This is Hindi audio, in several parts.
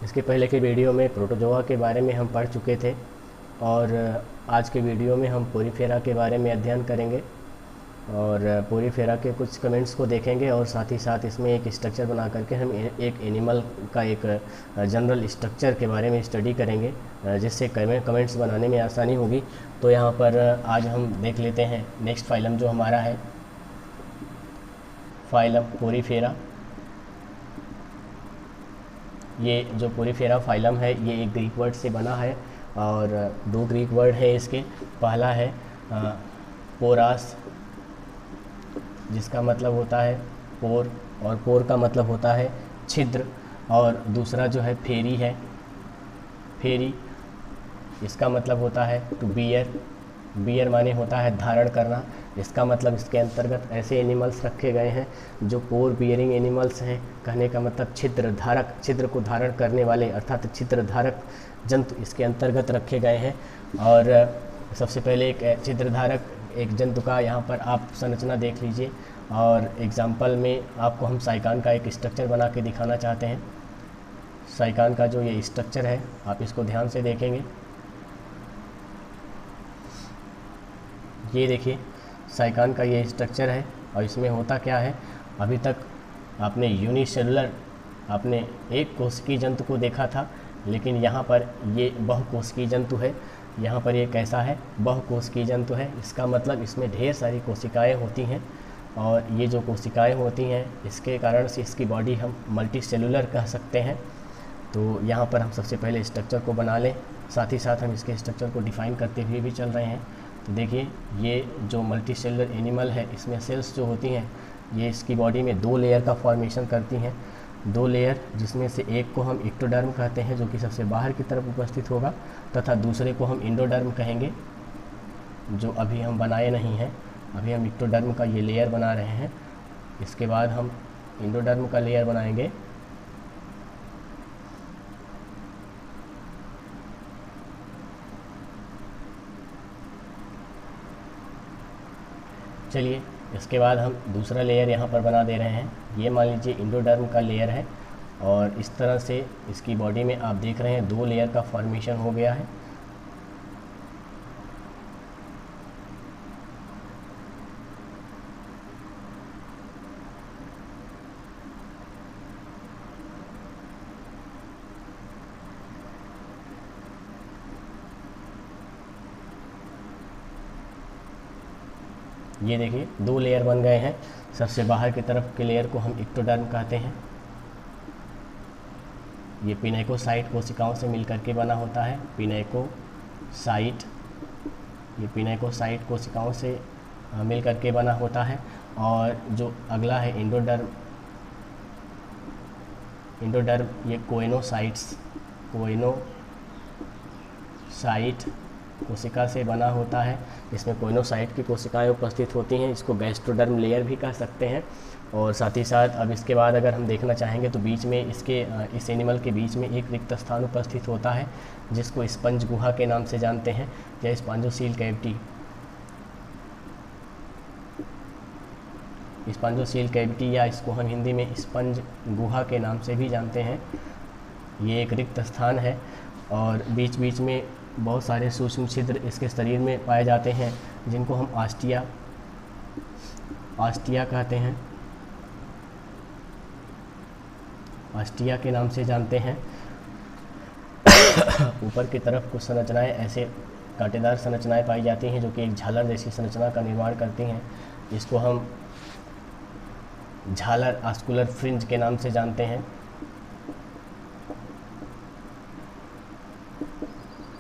इसके पहले के वीडियो में प्रोटोजोआ के बारे में हम पढ़ चुके थे और आज के वीडियो में हम पोरीफेरा के बारे में अध्ययन करेंगे और पोरीफेरा के कुछ कमेंट्स को देखेंगे और साथ ही साथ इसमें एक स्ट्रक्चर बना करके हम एक एनिमल का एक जनरल स्ट्रक्चर के बारे में स्टडी करेंगे जिससे कमेंट्स बनाने में आसानी होगी। तो यहाँ पर आज हम देख लेते हैं नेक्स्ट फाइलम जो हमारा है, फाइलम पोरीफेरा। ये जो पोरीफेरा फाइलम है ये एक ग्रीक वर्ड से बना है और दो ग्रीक वर्ड है इसके। पहला है पोरास, जिसका मतलब होता है पोर, और पोर का मतलब होता है छिद्र, और दूसरा जो है फेरी है। फेरी इसका मतलब होता है टू बियर, बियर माने होता है धारण करना। इसका मतलब इसके अंतर्गत ऐसे एनिमल्स रखे गए हैं जो पोर बियरिंग एनिमल्स हैं। कहने का मतलब छिद्र धारक, छिद्र को धारण करने वाले अर्थात छिद्र धारक जंतु इसके अंतर्गत रखे गए हैं। और सबसे पहले एक छिद्र धारक एक जंतु का यहाँ पर आप संरचना देख लीजिए और एग्जाम्पल में आपको हम साइकान का एक स्ट्रक्चर बना के दिखाना चाहते हैं। साइकान का जो ये स्ट्रक्चर है आप इसको ध्यान से देखेंगे। ये देखिए साइकान का ये स्ट्रक्चर है और इसमें होता क्या है, अभी तक आपने यूनिसेलुलर आपने एक कोशिकीय जंतु को देखा था, लेकिन यहाँ पर ये बहुकोशिकीय जंतु है। यहाँ पर ये कैसा है, बहुकोशिकीय जंतु है। इसका मतलब इसमें ढेर सारी कोशिकाएं होती हैं और ये जो कोशिकाएं होती हैं इसके कारण से इसकी बॉडी हम मल्टीसेलुलर कह सकते हैं। तो यहाँ पर हम सबसे पहले स्ट्रक्चर को बना लें, साथ ही साथ हम इसके स्ट्रक्चर को डिफ़ाइन करते हुए भी चल रहे हैं। तो देखिए ये जो मल्टीसेलुलर एनिमल है इसमें सेल्स जो होती हैं ये इसकी बॉडी में दो लेयर का फॉर्मेशन करती हैं। दो लेयर, जिसमें से एक को हम एक्टोडर्म कहते हैं जो कि सबसे बाहर की तरफ उपस्थित होगा, तथा दूसरे को हम इंडोडर्म कहेंगे जो अभी हम बनाए नहीं हैं। अभी हम एक्टोडर्म का ये लेयर बना रहे हैं, इसके बाद हम इंडोडर्म का लेयर बनाएंगे। चलिए इसके बाद हम दूसरा लेयर यहाँ पर बना दे रहे हैं। ये मान लीजिए इंडोडर्म का लेयर है और इस तरह से इसकी बॉडी में आप देख रहे हैं दो लेयर का फॉर्मेशन हो गया है। ये देखिए दो लेयर बन गए हैं। सबसे बाहर की तरफ के लेयर को हम एक्टोडर्म कहते हैं। ये पिनेकोसाइट कोशिकाओं से मिलकर के बना होता है। पिनेकोसाइट, ये पिनेकोसाइट कोशिकाओं से मिलकर के बना होता है। और जो अगला है इंडोडर्म, इंडोडर्म ये कोएनोसाइट्स, कोएनोसाइट कोशिका से बना होता है। इसमें कोएनोसाइट की कोशिकाएं उपस्थित होती हैं। इसको गैस्ट्रोडर्म लेयर भी कह सकते हैं। और साथ ही साथ अब इसके बाद अगर हम देखना चाहेंगे तो बीच में इसके इस एनिमल के बीच में एक रिक्त स्थान उपस्थित होता है जिसको स्पंज गुहा के नाम से जानते हैं या स्पॉन्जोसील कैविटी। स्पॉन्जोसील कैविटी या इसको हम हिंदी में स्पंज गुहा के नाम से भी जानते हैं। ये एक रिक्त स्थान है और बीच बीच में बहुत सारे सूक्ष्म छिद्र इसके शरीर में पाए जाते हैं जिनको हम आस्टिया कहते हैं, आस्टिया के नाम से जानते हैं। ऊपर की तरफ कुछ संरचनाएं ऐसे कांटेदार संरचनाएं पाई जाती हैं जो कि एक झालर जैसी संरचना का निर्माण करती हैं। इसको हम झालर आस्कुलर फ्रिंज के नाम से जानते हैं।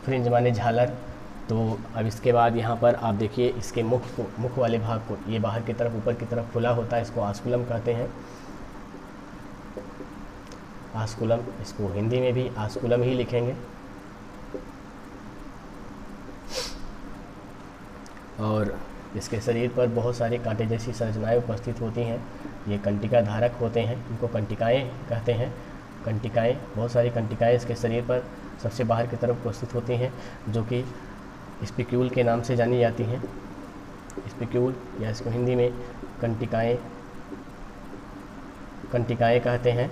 फ्रिंज माने झालर। तो अब इसके बाद यहाँ पर आप देखिए इसके मुख वाले भाग को, ये बाहर की तरफ ऊपर की तरफ खुला होता है, इसको आस्कुलम कहते हैं। आस्कुलम, इसको हिंदी में भी आस्कुलम ही लिखेंगे। और इसके शरीर पर बहुत सारी कांटे जैसी संरचनाएं उपस्थित होती हैं। ये कंटिका धारक होते हैं, इनको कंटिकाएं कहते हैं। कंटिकाएं, बहुत सारी कंटिकाएं इसके शरीर पर सबसे बाहर की तरफ उपस्थित होती हैं जो कि स्पिक्यूल के नाम से जानी जाती हैं। स्पिक्यूल या इसको हिंदी में कंटिकाएं कहते हैं।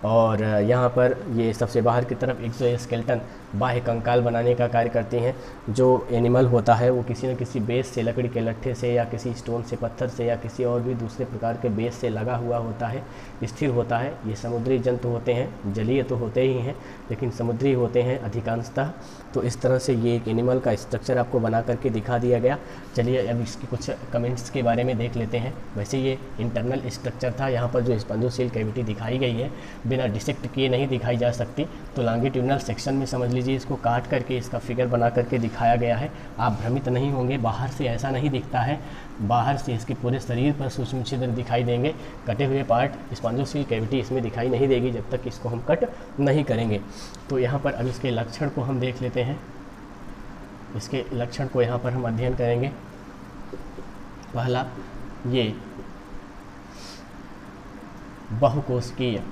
और यहाँ पर ये सबसे बाहर की तरफ एक्सोस्केलेटन बाह्य कंकाल बनाने का कार्य करती हैं। जो एनिमल होता है वो किसी न किसी बेस से, लकड़ी के लट्ठे से या किसी स्टोन से, पत्थर से या किसी और भी दूसरे प्रकार के बेस से लगा हुआ होता है, स्थिर होता है। ये समुद्री जंतु होते हैं, जलीय तो होते ही हैं लेकिन समुद्री होते हैं अधिकांशतः। तो इस तरह से ये एक एनिमल का स्ट्रक्चर आपको बना करके दिखा दिया गया। चलिए अब इसकी कुछ कमेंट्स के बारे में देख लेते हैं। वैसे ये इंटरनल स्ट्रक्चर था। यहाँ पर जो स्पंजोसील कैविटी दिखाई गई है बिना डिसेक्ट किए नहीं दिखाई जा सकती, तो लॉन्गिट्यूडनल सेक्शन में समझ लीजिए इसको काट करके इसका फिगर बना करके दिखाया गया है। आप भ्रमित नहीं होंगे, बाहर से ऐसा नहीं दिखता है। बाहर से इसके पूरे शरीर पर सूक्ष्म छिद्र दिखाई देंगे, कटे हुए पार्ट स्पंजोसील कैविटी इसमें दिखाई नहीं देगी जब तक इसको हम कट नहीं करेंगे। तो यहाँ पर अब इसके लक्षण को हम देख लेते हैं। इसके लक्षण को यहाँ पर हम अध्ययन करेंगे। पहला, ये बहुकोशिकीय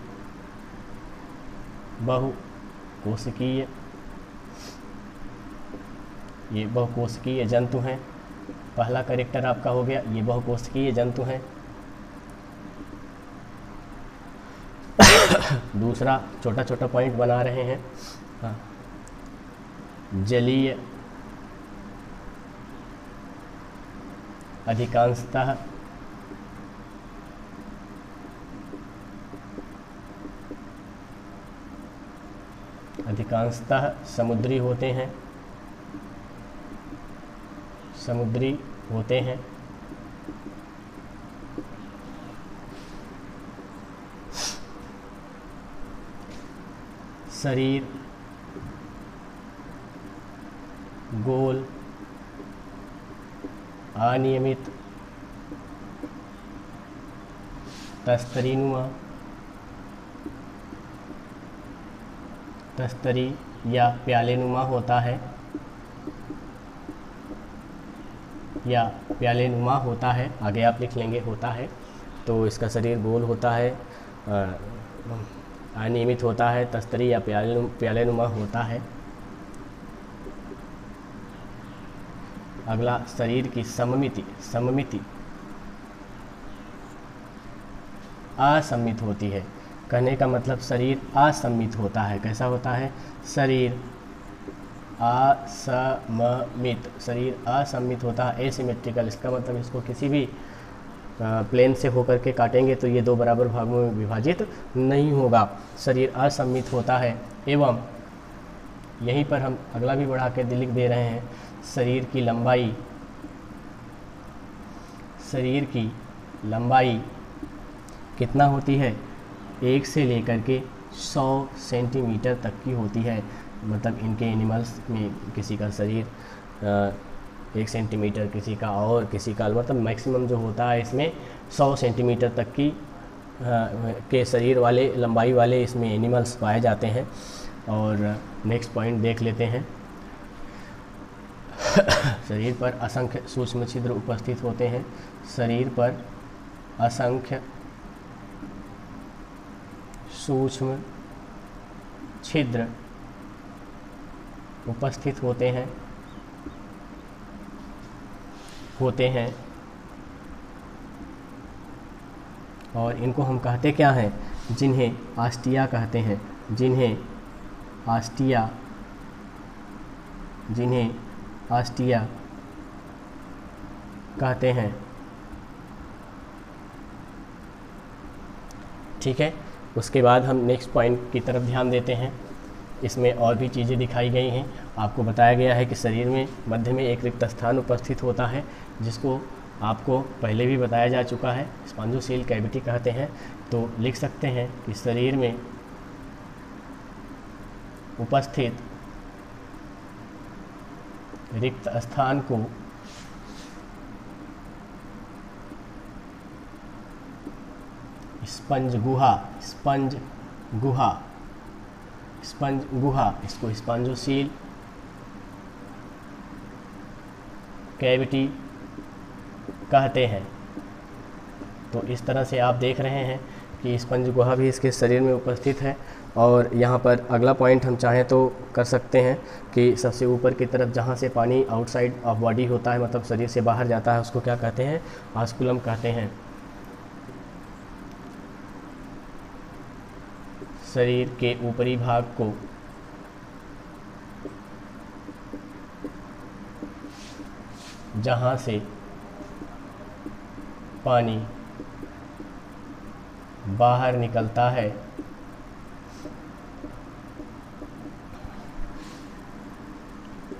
ये बहुकोशिकीय जंतु हैं। पहला कैरेक्टर आपका हो गया, ये बहुकोशिकीय जंतु हैं। दूसरा, छोटा छोटा पॉइंट बना रहे हैं। हाँ, जलीय अधिकांशतः समुद्री होते हैं। शरीर गोल, अनियमित, तस्तरी या प्यालेनुमा होता है, आगे आप लिख लेंगे होता है। तो इसका शरीर गोल होता है, अनियमित होता है, तस्तरी या प्यालेनुमा होता है। अगला, शरीर की सममिति असममित होती है। कहने का मतलब शरीर असममित होता है। कैसा होता है? शरीर असममित होता है, एसिमेट्रिकल। इसका मतलब इसको किसी भी प्लेन से होकर के काटेंगे तो ये दो बराबर भागों में विभाजित नहीं होगा। शरीर असममित होता है। एवं यहीं पर हम अगला भी बढ़ा के लिख दे रहे हैं, शरीर की लंबाई कितना होती है? 1 से लेकर के 100 सेंटीमीटर तक की होती है। मतलब इनके एनिमल्स में किसी का शरीर 1 सेंटीमीटर, किसी का और किसी का, मतलब मैक्सिमम जो होता है इसमें 100 सेंटीमीटर तक की के शरीर वाले, लंबाई वाले इसमें एनिमल्स पाए जाते हैं। और नेक्स्ट पॉइंट देख लेते हैं। शरीर पर असंख्य सूक्ष्म छिद्र उपस्थित होते हैं। शरीर पर असंख्य सूक्ष्म छिद्र उपस्थित होते हैं और इनको हम कहते क्या हैं? जिन्हें आस्टिया कहते हैं। जिन्हें आस्टिया कहते हैं। ठीक है, उसके बाद हम नेक्स्ट पॉइंट की तरफ ध्यान देते हैं। इसमें और भी चीज़ें दिखाई गई हैं। आपको बताया गया है कि शरीर में मध्य में एक रिक्त स्थान उपस्थित होता है, जिसको आपको पहले भी बताया जा चुका है, स्पंजोसील कैविटी कहते हैं। तो लिख सकते हैं कि शरीर में उपस्थित रिक्त स्थान को स्पंज गुहा, इसको स्पंजोसील कैविटी कहते हैं। तो इस तरह से आप देख रहे हैं कि स्पंज गुहा भी इसके शरीर में उपस्थित है। और यहाँ पर अगला पॉइंट हम चाहें तो कर सकते हैं कि सबसे ऊपर की तरफ जहाँ से पानी आउटसाइड ऑफ बॉडी होता है, मतलब शरीर से बाहर जाता है, उसको क्या कहते हैं? ऑस्कुलम कहते हैं। शरीर के ऊपरी भाग को जहाँ से पानी बाहर निकलता है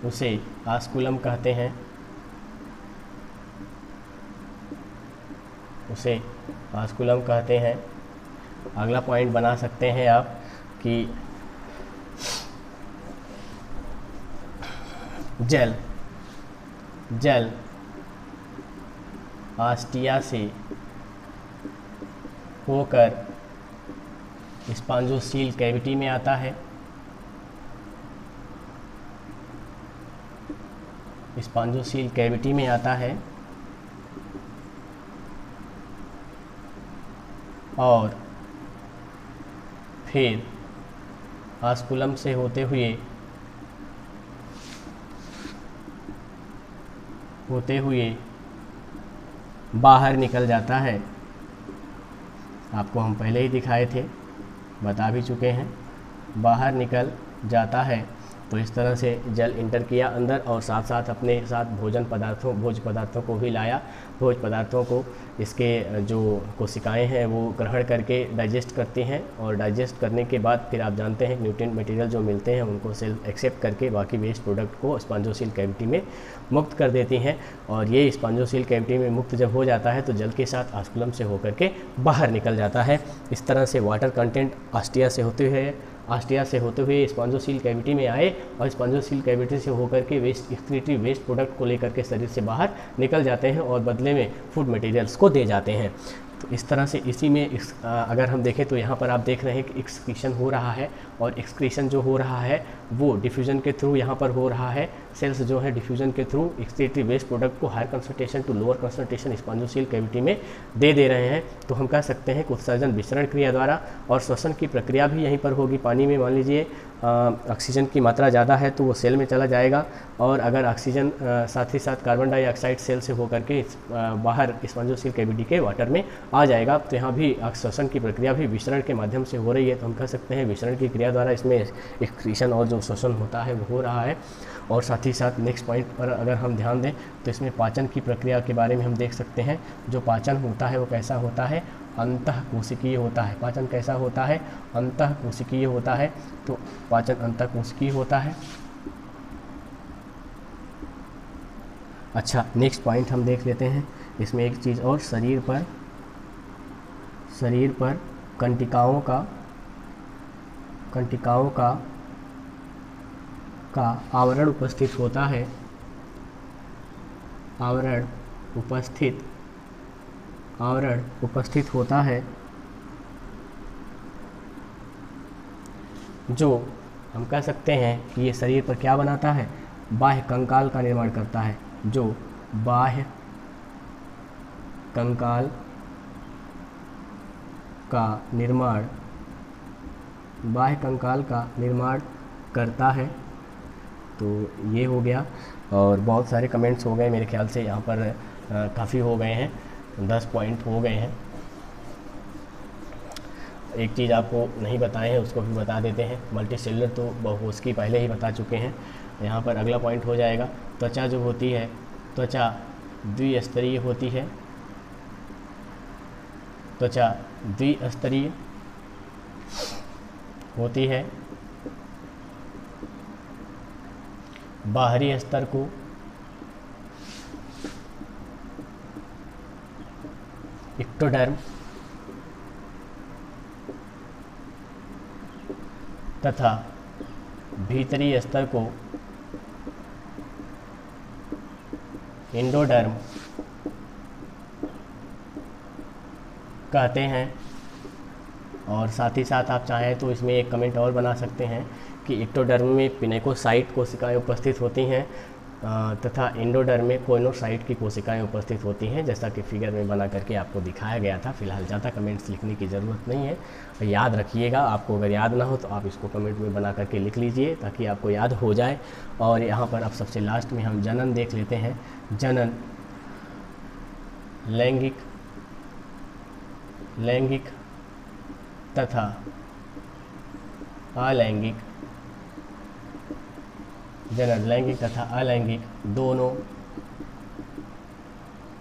उसे आस्कुलम कहते हैं। उसे आस्कुलम कहते हैं। अगला पॉइंट बना सकते हैं आप कि जल आस्टिया से होकर स्पॉन्जोसील कैविटी में आता है। स्पॉन्जोसील कैविटी में आता है और फिर आस्कुलम से होते हुए बाहर निकल जाता है। आपको हम पहले ही दिखाए थे, बता भी चुके हैं, बाहर निकल जाता है। तो इस तरह से जल इंटर किया अंदर और साथ साथ अपने साथ भोज पदार्थों को भी लाया। भोज पदार्थों को इसके जो कोशिकाएं हैं वो ग्रहण करके डाइजेस्ट करती हैं और डाइजेस्ट करने के बाद फिर आप जानते हैं न्यूट्रिएंट मटेरियल जो मिलते हैं उनको सेल एक्सेप्ट करके बाकी वेस्ट प्रोडक्ट को स्पॉन्जोसील कैविटी में मुक्त कर देती हैं। और ये स्पॉन्जोसील कैविटी में मुक्त जब हो जाता है तो जल के साथ आस्कुलम से होकर के बाहर निकल जाता है। इस तरह से वाटर कंटेंट आस्टिया से होते हुए स्पॉन्जोसील कैविटी में आए और स्पॉन्जोसील कैविटी से होकर के एक्सक्रीटरी वेस्ट प्रोडक्ट को लेकर के शरीर से बाहर निकल जाते हैं और बदले में फूड मटेरियल्स को दे जाते हैं। तो इस तरह से इसी में अगर हम देखें तो यहाँ पर आप देख रहे हैं कि एक्सक्रीशन हो रहा है और एक्सक्रीशन जो हो रहा है वो डिफ्यूजन के थ्रू यहाँ पर हो रहा है। सेल्स जो है डिफ्यूजन के थ्रू एक्सक्रीटरी वेस्ट प्रोडक्ट को higher concentration to lower concentration spongocoel cavity में दे रहे हैं। तो हम कह सकते हैं कि उत्सर्जन विसरण क्रिया द्वारा और श्वसन की प्रक्रिया भी यहीं पर होगी। पानी में मान लीजिए ऑक्सीजन की मात्रा ज़्यादा है तो वो सेल में चला जाएगा और अगर ऑक्सीजन साथ ही साथ कार्बन डाइऑक्साइड सेल से होकर के बाहर स्पॉन्जोसील कैविटी के वाटर में आ जाएगा। तो यहाँ भी श्वसन की प्रक्रिया भी विसरण के माध्यम से हो रही है। तो हम कह सकते हैं विसरण की क्रिया द्वारा इसमें एक्सक्रीशन और जो श्वसन होता है वो हो रहा है। और साथ ही साथ नेक्स्ट पॉइंट पर अगर हम ध्यान दें तो इसमें पाचन की प्रक्रिया के बारे में हम देख सकते हैं। जो पाचन होता है वो कैसा होता है, अंतःकोशिकीय होता है। पाचन कैसा होता है, अंतःकोशिकीय होता है। तो पाचन अंतःकोशिकीय होता है। अच्छा, नेक्स्ट पॉइंट हम देख लेते हैं। इसमें एक चीज़ और, शरीर पर कंटिकाओं का आवरण उपस्थित होता है। आवरण उपस्थित होता है जो हम कह सकते हैं कि ये शरीर पर क्या बनाता है, बाह्य कंकाल का निर्माण करता है। जो बाह्य कंकाल का निर्माण करता है। तो ये हो गया और बहुत सारे कमेंट्स हो गए मेरे ख्याल से, यहाँ पर काफ़ी हो गए हैं, 10 पॉइंट हो गए हैं। एक चीज़ आपको नहीं बताए हैं उसको भी बता देते हैं। मल्टीसेलुलर तो बहुकोशिकीय पहले ही बता चुके हैं। यहाँ पर अगला पॉइंट हो जाएगा, त्वचा जो होती है, त्वचा द्विस्तरीय होती है। त्वचा द्विस्तरीय होती है। बाहरी स्तर को एक्टोडर्म तथा भीतरी स्तर को एंडोडर्म कहते हैं। और साथ ही साथ आप चाहें तो इसमें एक कमेंट और बना सकते हैं कि एक्टोडर्म में पिनेकोसाइट कोशिकाएं उपस्थित होती हैं तथा एंडोडर्म में कोइनोसाइट की कोशिकाएं उपस्थित होती हैं, जैसा कि फिगर में बना करके आपको दिखाया गया था। फिलहाल ज़्यादा कमेंट्स लिखने की ज़रूरत नहीं है, याद रखिएगा। आपको अगर याद ना हो तो आप इसको कमेंट में बना करके लिख लीजिए ताकि आपको याद हो जाए। और यहाँ पर अब सबसे लास्ट में हम जनन देख लेते हैं। जनन लैंगिक तथा अलैंगिक, जनन लैंगिक तथा अलैंगिक दोनों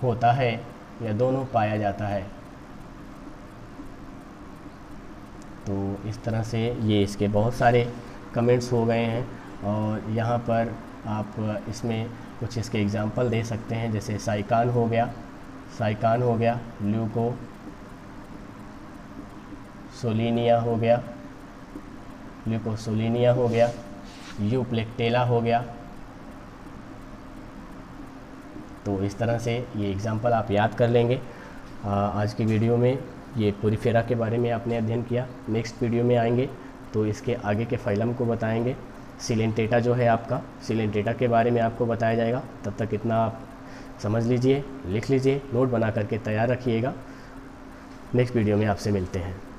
होता है या दोनों पाया जाता है। तो इस तरह से ये इसके बहुत सारे कमेंट्स हो गए हैं, और यहाँ पर आप इसमें कुछ इसके एग्जाम्पल दे सकते हैं, जैसे साइकान हो गया, ल्यूको सोलिनिया हो गया, यूप्लेक्टेला हो गया। तो इस तरह से ये एग्जाम्पल आप याद कर लेंगे। आज की वीडियो में ये पोरीफेरा के बारे में आपने अध्ययन किया। नेक्स्ट वीडियो में आएंगे तो इसके आगे के फाइलम को बताएंगे। सिलेंटेटा जो है आपका, सिलेंटेटा के बारे में आपको बताया जाएगा। तब तक इतना आप समझ लीजिए, लिख लीजिए, नोट बना करके तैयार रखिएगा। नेक्स्ट वीडियो में आपसे मिलते हैं।